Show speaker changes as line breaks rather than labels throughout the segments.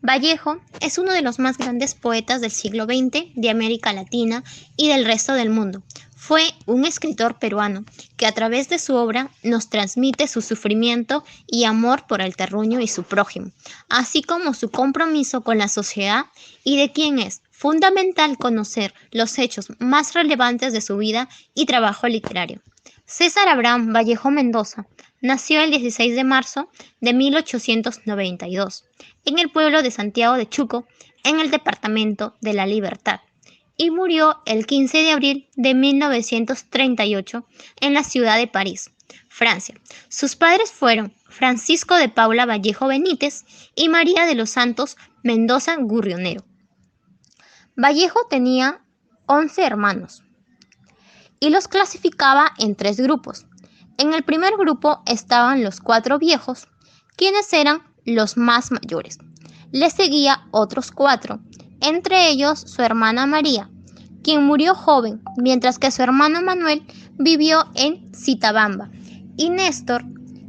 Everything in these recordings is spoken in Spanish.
Vallejo es uno de los más grandes poetas del siglo XX de América Latina y del resto del mundo. Fue un escritor peruano que a través de su obra nos transmite su sufrimiento y amor por el terruño y su prójimo, así como su compromiso con la sociedad y de quien es fundamental conocer los hechos más relevantes de su vida y trabajo literario. César Abraham Vallejo Mendoza nació el 16 de marzo de 1892 en el pueblo de Santiago de Chuco, en el departamento de La Libertad, y murió el 15 de abril de 1938 en la ciudad de París, Francia. Sus padres fueron Francisco de Paula Vallejo Benítez y María de los Santos Mendoza Gurrionero. Vallejo tenía 11 hermanos y los clasificaba en 3 grupos. En el primer grupo estaban los 4 viejos, quienes eran los más mayores. Le seguía otros 4, entre ellos su hermana María, quien murió joven, mientras que su hermano Manuel vivió en Citabamba, y Néstor,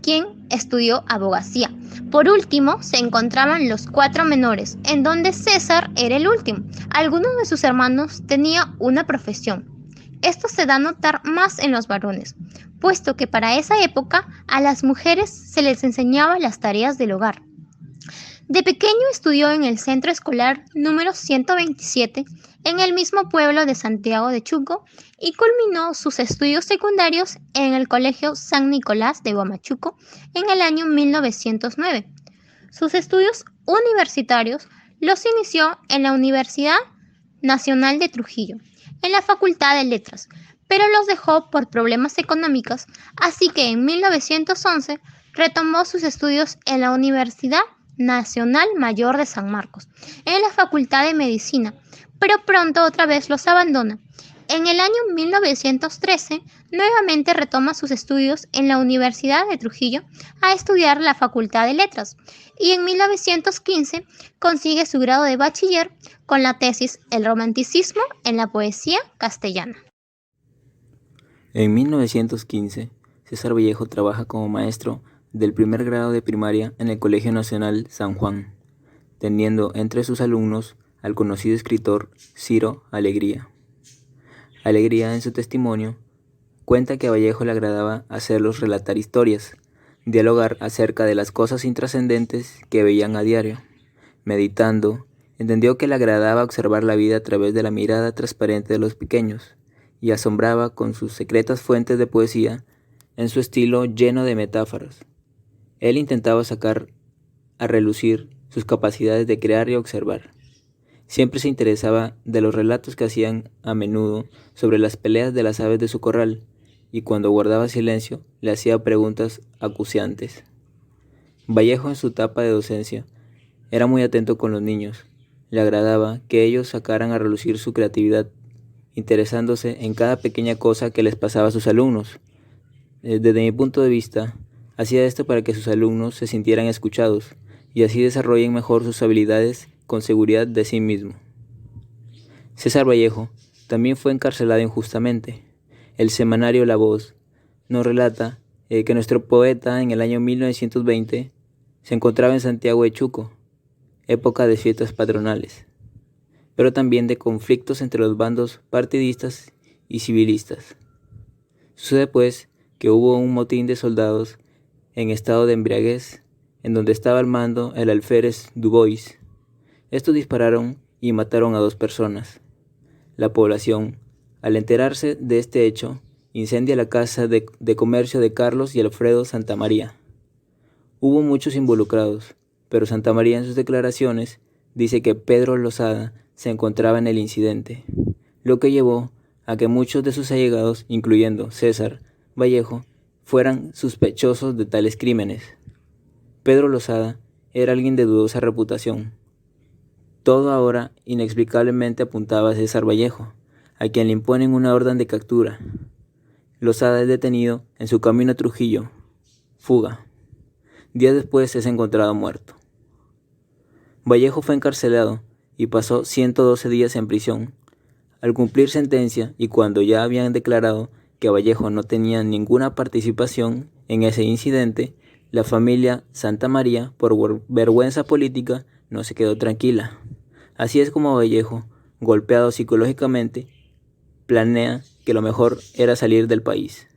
quien estudió abogacía. Por último, se encontraban los 4 menores, en donde César era el último. Algunos de sus hermanos tenían una profesión. Esto se da a notar más en los varones, puesto que para esa época a las mujeres se les enseñaba las tareas del hogar. De pequeño estudió en el centro escolar número 127 en el mismo pueblo de Santiago de Chuco y culminó sus estudios secundarios en el Colegio San Nicolás de Huamachuco en el año 1909. Sus estudios universitarios los inició en la Universidad Nacional de Trujillo, en la Facultad de Letras, pero los dejó por problemas económicos, así que en 1911 retomó sus estudios en la Universidad Nacional Mayor de San Marcos, en la Facultad de Medicina, pero pronto otra vez los abandona. En el año 1913, nuevamente retoma sus estudios en la Universidad de Trujillo a estudiar la Facultad de Letras, y en 1915 consigue su grado de bachiller con la tesis El romanticismo en la poesía castellana.
En 1915, César Vallejo trabaja como maestro del primer grado de primaria en el Colegio Nacional San Juan, teniendo entre sus alumnos al conocido escritor Ciro Alegría. Alegría, en su testimonio, cuenta que a Vallejo le agradaba hacerlos relatar historias, dialogar acerca de las cosas intrascendentes que veían a diario. Meditando, entendió que le agradaba observar la vida a través de la mirada transparente de los pequeños, y asombraba con sus secretas fuentes de poesía en su estilo lleno de metáforas. Él intentaba sacar a relucir sus capacidades de crear y observar. Siempre se interesaba de los relatos que hacían a menudo sobre las peleas de las aves de su corral, y cuando guardaba silencio le hacía preguntas acuciantes. Vallejo, en su etapa de docencia, era muy atento con los niños. Le agradaba que ellos sacaran a relucir su creatividad, interesándose en cada pequeña cosa que les pasaba a sus alumnos. Desde mi punto de vista, hacía esto para que sus alumnos se sintieran escuchados y así desarrollen mejor sus habilidades con seguridad de sí mismo. César Vallejo también fue encarcelado injustamente. El semanario La Voz nos relata que nuestro poeta en el año 1920 se encontraba en Santiago de Chuco, época de fiestas patronales, pero también de conflictos entre los bandos partidistas y civilistas. Sucede pues que hubo un motín de soldados en estado de embriaguez, en donde estaba al mando el alférez Dubois. Estos dispararon y mataron a 2 personas. La población, al enterarse de este hecho, incendia la casa de comercio de Carlos y Alfredo Santamaría. Hubo muchos involucrados, pero Santamaría en sus declaraciones dice que Pedro Losada se encontraba en el incidente, lo que llevó a que muchos de sus allegados, incluyendo César Vallejo, fueran sospechosos de tales crímenes. Pedro Losada era alguien de dudosa reputación. Todo ahora inexplicablemente apuntaba a César Vallejo, a quien le imponen una orden de captura. Losada es detenido en su camino a Trujillo. Fuga. Días después es encontrado muerto. Vallejo fue encarcelado y pasó 112 días en prisión. Al cumplir sentencia y cuando ya habían declarado que Vallejo no tenía ninguna participación en ese incidente, la familia Santamaría, por vergüenza política, no se quedó tranquila. Así es como Vallejo, golpeado psicológicamente, planea que lo mejor era salir del país.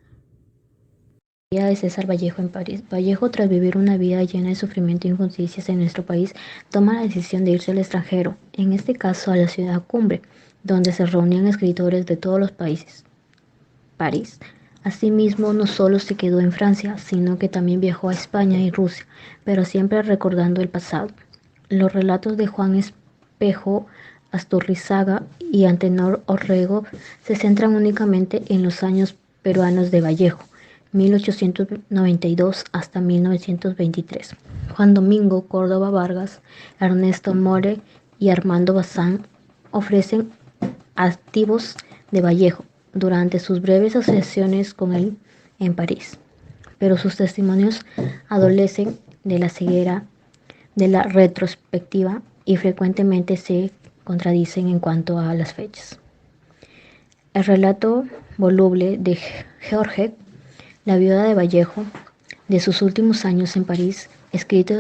La vida de César Vallejo en París. Vallejo, tras vivir una vida llena de sufrimiento e injusticias en nuestro país, toma la decisión de irse al extranjero, en este caso a la ciudad cumbre, donde se reunían escritores de todos los países. París. Asimismo, no solo se quedó en Francia, sino que también viajó a España y Rusia, pero siempre recordando el pasado. Los relatos de Juan Espejo, Astorrizaga y Antenor Orrego se centran únicamente en los años peruanos de Vallejo, 1892 hasta 1923. Juan Domingo Córdoba Vargas, Ernesto More y Armando Bazán ofrecen activos de Vallejo durante sus breves asociaciones con él en París, pero sus testimonios adolecen de la ceguera de la retrospectiva y frecuentemente se contradicen en cuanto a las fechas. El relato voluble de George, la viuda de Vallejo, de sus últimos años en París, escrito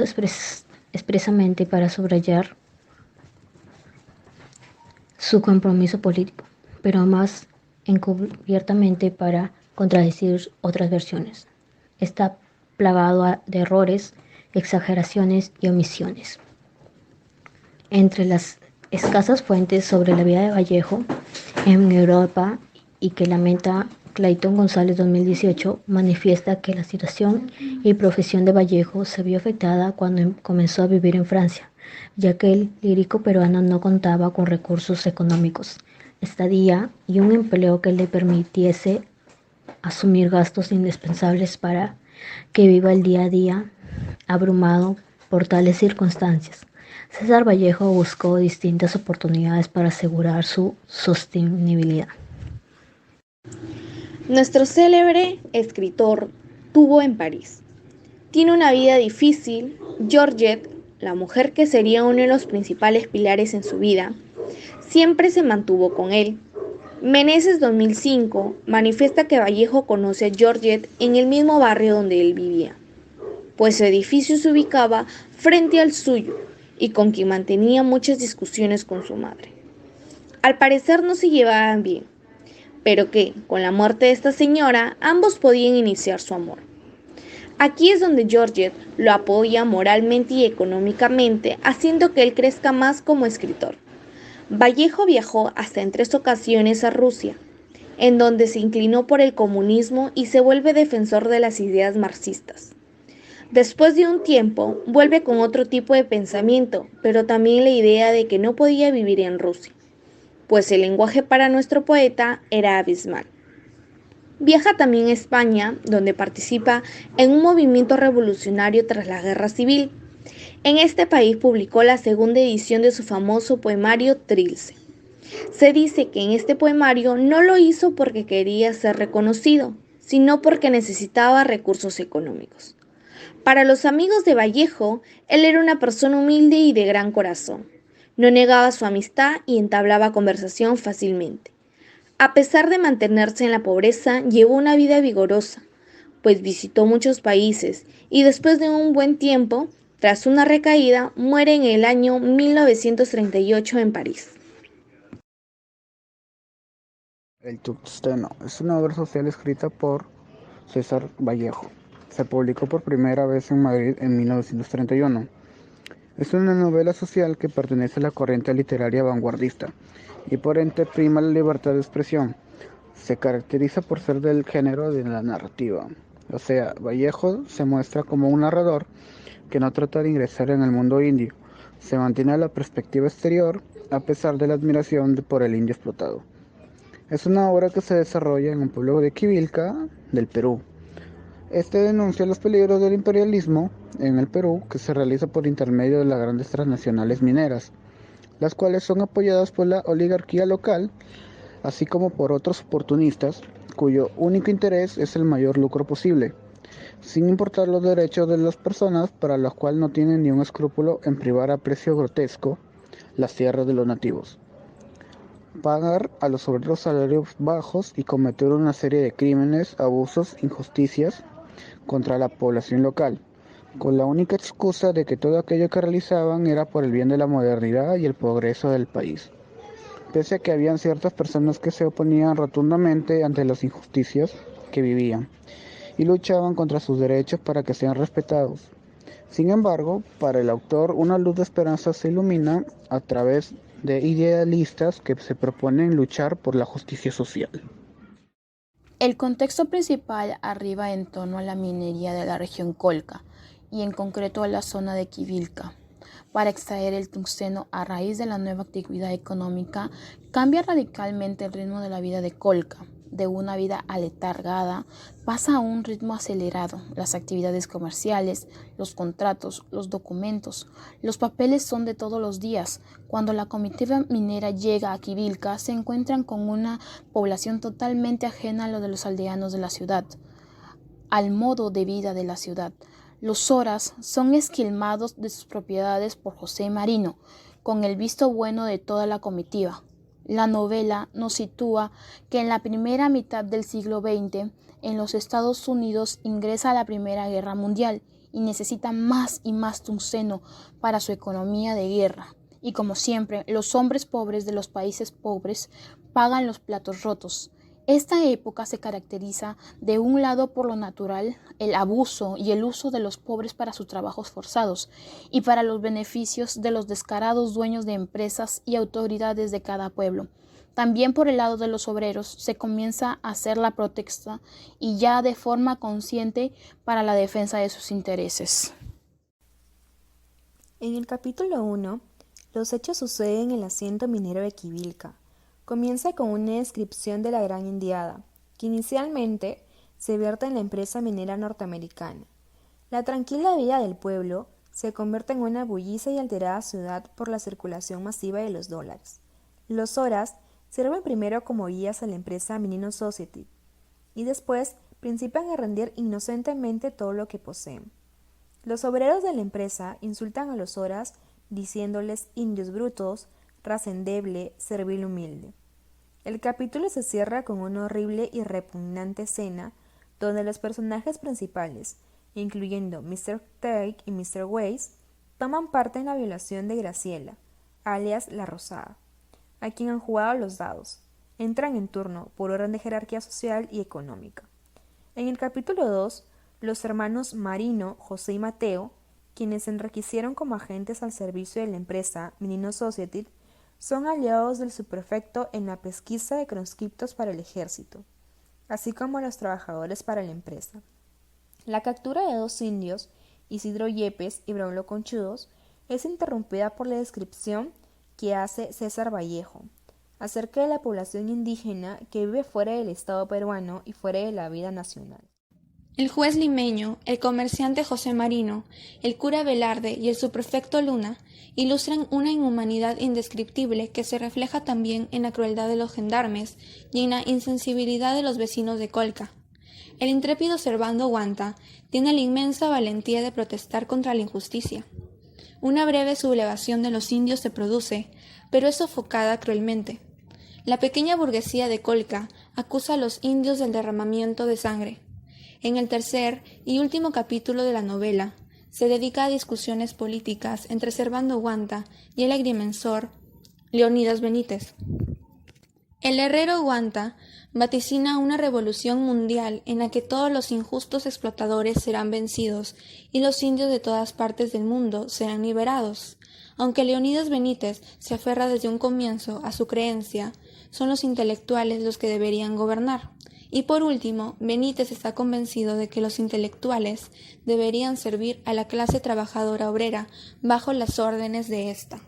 expresamente para subrayar su compromiso político, pero más encubiertamente para contradecir otras versiones. Está plagado de errores, exageraciones y omisiones. Entre las escasas fuentes sobre la vida de Vallejo en Europa y que lamenta Clayton González 2018, manifiesta que la situación y profesión de Vallejo se vio afectada cuando comenzó a vivir en Francia, ya que el lírico peruano no contaba con recursos económicos, estadía y un empleo que le permitiese asumir gastos indispensables para que viva el día a día abrumado por tales circunstancias. César Vallejo buscó distintas oportunidades para asegurar su sostenibilidad.
Nuestro célebre escritor tuvo en París. Tiene una vida difícil. Georgette, la mujer que sería uno de los principales pilares en su vida, siempre se mantuvo con él. Meneses 2005 manifiesta que Vallejo conoce a Georgette en el mismo barrio donde él vivía, pues su edificio se ubicaba frente al suyo y con quien mantenía muchas discusiones con su madre. Al parecer no se llevaban bien, pero que, con la muerte de esta señora, ambos podían iniciar su amor. Aquí es donde Georgette lo apoya moralmente y económicamente, haciendo que él crezca más como escritor. Vallejo viajó hasta en 3 ocasiones a Rusia, en donde se inclinó por el comunismo y se vuelve defensor de las ideas marxistas. Después de un tiempo, vuelve con otro tipo de pensamiento, pero también la idea de que no podía vivir en Rusia, pues el lenguaje para nuestro poeta era abismal. Viaja también a España, donde participa en un movimiento revolucionario tras la Guerra Civil. En este país publicó la segunda edición de su famoso poemario Trilce. Se dice que en este poemario no lo hizo porque quería ser reconocido, sino porque necesitaba recursos económicos. Para los amigos de Vallejo, él era una persona humilde y de gran corazón. No negaba su amistad y entablaba conversación fácilmente. A pesar de mantenerse en la pobreza, llevó una vida vigorosa, pues visitó muchos países y después de un buen tiempo, tras una recaída, muere en el año 1938 en París.
El Tungsteno es una obra social escrita por César Vallejo. Se publicó por primera vez en Madrid en 1931. Es una novela social que pertenece a la corriente literaria vanguardista y por ende prima la libertad de expresión. Se caracteriza por ser del género de la narrativa. O sea, Vallejo se muestra como un narrador que no trata de ingresar en el mundo indio. Se mantiene a la perspectiva exterior a pesar de la admiración por el indio explotado. Es una obra que se desarrolla en un pueblo de Quivilca, del Perú. Este denuncia los peligros del imperialismo en el Perú que se realiza por intermedio de las grandes transnacionales mineras, las cuales son apoyadas por la oligarquía local, así como por otros oportunistas, cuyo único interés es el mayor lucro posible, sin importar los derechos de las personas para las cuales no tienen ni un escrúpulo en privar a precio grotesco las tierras de los nativos, pagar a los obreros salarios bajos y cometer una serie de crímenes, abusos, injusticias contra la población local, con la única excusa de que todo aquello que realizaban era por el bien de la modernidad y el progreso del país. Pese a que habían ciertas personas que se oponían rotundamente ante las injusticias que vivían y luchaban contra sus derechos para que sean respetados. Sin embargo, para el autor, una luz de esperanza se ilumina a través de idealistas que se proponen luchar por la justicia social.
El contexto principal arriba en torno a la minería de la región Colca y en concreto a la zona de Quivilca. Para extraer el tungsteno a raíz de la nueva actividad económica, cambia radicalmente el ritmo de la vida de Colca. De una vida aletargada pasa a un ritmo acelerado. Las actividades comerciales, los contratos, los documentos, los papeles son de todos los días. Cuando la comitiva minera llega a Quivilca, se encuentran con una población totalmente ajena a lo de los aldeanos de la ciudad, al modo de vida de la ciudad. Los Soras son esquilmados de sus propiedades por José Marino, con el visto bueno de toda la comitiva. La novela nos sitúa que en la primera mitad del siglo XX, en los Estados Unidos ingresa a la Primera Guerra Mundial y necesita más y más tungsteno para su economía de guerra. Y como siempre, los hombres pobres de los países pobres pagan los platos rotos. Esta época se caracteriza de un lado por lo natural, el abuso y el uso de los pobres para sus trabajos forzados y para los beneficios de los descarados dueños de empresas y autoridades de cada pueblo. También por el lado de los obreros se comienza a hacer la protesta y ya de forma consciente para la defensa de sus intereses.
En el capítulo 1, los hechos suceden en el asiento minero de Quivilca. Comienza con una descripción de la Gran Indiada, que inicialmente se vierte en la empresa minera norteamericana. La tranquila vida del pueblo se convierte en una bullicia y alterada ciudad por la circulación masiva de los dólares. Los Soras sirven primero como guías a la empresa Menino Society y después principian a rendir inocentemente todo lo que poseen. Los obreros de la empresa insultan a los Soras diciéndoles indios brutos, raza endeble, servil humilde. El capítulo se cierra con una horrible y repugnante escena donde los personajes principales, incluyendo Mr. Take y Mr. Weiss, toman parte en la violación de Graciela, alias La Rosada, a quien han jugado los dados. Entran en turno por orden de jerarquía social y económica. En el capítulo 2, los hermanos Marino, José y Mateo, quienes se enriquecieron como agentes al servicio de la empresa Menino Society, son aliados del subprefecto en la pesquisa de conscriptos para el ejército, así como los trabajadores para la empresa. La captura de dos indios, Isidro Yepes y Braulio Conchudos, es interrumpida por la descripción que hace César Vallejo acerca de la población indígena que vive fuera del Estado peruano y fuera de la vida nacional.
El juez limeño, el comerciante José Marino, el cura Velarde y el subprefecto Luna ilustran una inhumanidad indescriptible que se refleja también en la crueldad de los gendarmes y en la insensibilidad de los vecinos de Colca. El intrépido Servando Guanta tiene la inmensa valentía de protestar contra la injusticia. Una breve sublevación de los indios se produce, pero es sofocada cruelmente. La pequeña burguesía de Colca acusa a los indios del derramamiento de sangre. En el tercer y último capítulo de la novela, se dedica a discusiones políticas entre Servando Guanta y el agrimensor Leonidas Benítez. El herrero Guanta vaticina una revolución mundial en la que todos los injustos explotadores serán vencidos y los indios de todas partes del mundo serán liberados. Aunque Leonidas Benítez se aferra desde un comienzo a su creencia, son los intelectuales los que deberían gobernar. Y por último, Benítez está convencido de que los intelectuales deberían servir a la clase trabajadora obrera bajo las órdenes de ésta.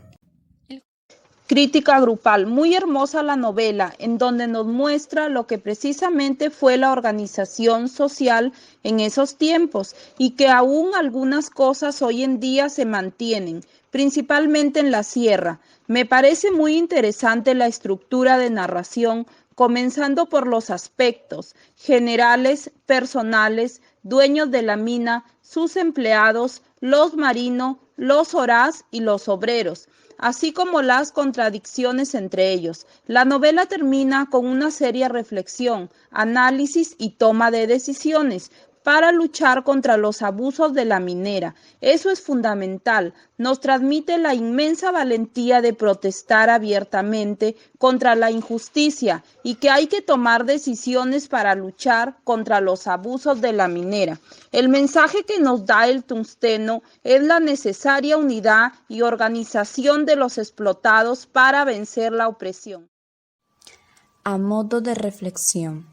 Crítica grupal, muy hermosa la novela, en donde nos muestra lo que precisamente fue la organización social en esos tiempos y que aún algunas cosas hoy en día se mantienen, principalmente en la sierra. Me parece muy interesante la estructura de narración, comenzando por los aspectos generales, personales, dueños de la mina, sus empleados, los marinos, los orás y los obreros, así como las contradicciones entre ellos. La novela termina con una seria reflexión, análisis y toma de decisiones para luchar contra los abusos de la minera. Eso es fundamental. Nos transmite la inmensa valentía de protestar abiertamente contra la injusticia y que hay que tomar decisiones para luchar contra los abusos de la minera. El mensaje que nos da el tungsteno es la necesaria unidad y organización de los explotados para vencer la opresión.
A modo de reflexión,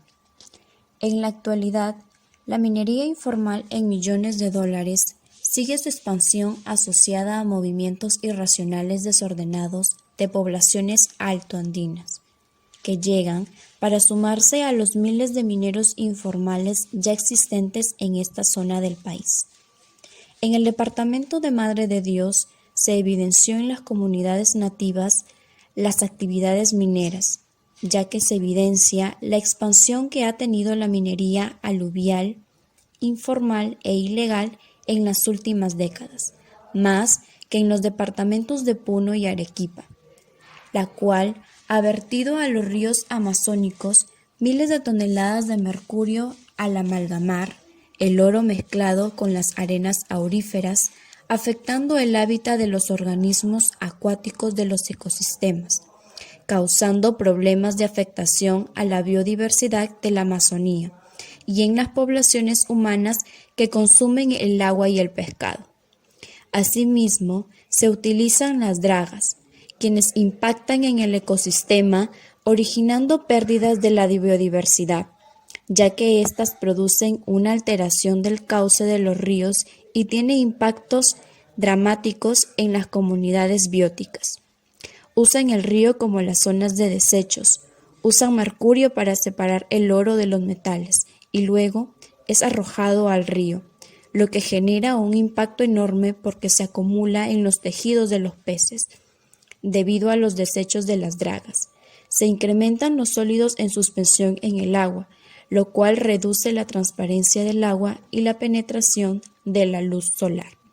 en la actualidad, la minería informal en millones de dólares sigue su expansión asociada a movimientos irracionales desordenados de poblaciones altoandinas, que llegan para sumarse a los miles de mineros informales ya existentes en esta zona del país. En el departamento de Madre de Dios se evidenció en las comunidades nativas las actividades mineras, ya que se evidencia la expansión que ha tenido la minería aluvial, informal e ilegal en las últimas décadas, más que en los departamentos de Puno y Arequipa, la cual ha vertido a los ríos amazónicos miles de toneladas de mercurio al amalgamar el oro mezclado con las arenas auríferas, afectando el hábitat de los organismos acuáticos de los ecosistemas, causando problemas de afectación a la biodiversidad de la Amazonía y en las poblaciones humanas que consumen el agua y el pescado. Asimismo, se utilizan las dragas, quienes impactan en el ecosistema, originando pérdidas de la biodiversidad, ya que éstas producen una alteración del cauce de los ríos y tiene impactos dramáticos en las comunidades bióticas. Usan el río como las zonas de desechos, usan mercurio para separar el oro de los metales y luego es arrojado al río, lo que genera un impacto enorme porque se acumula en los tejidos de los peces. Debido a los desechos de las dragas, se incrementan los sólidos en suspensión en el agua, lo cual reduce la transparencia del agua y la penetración de la luz solar.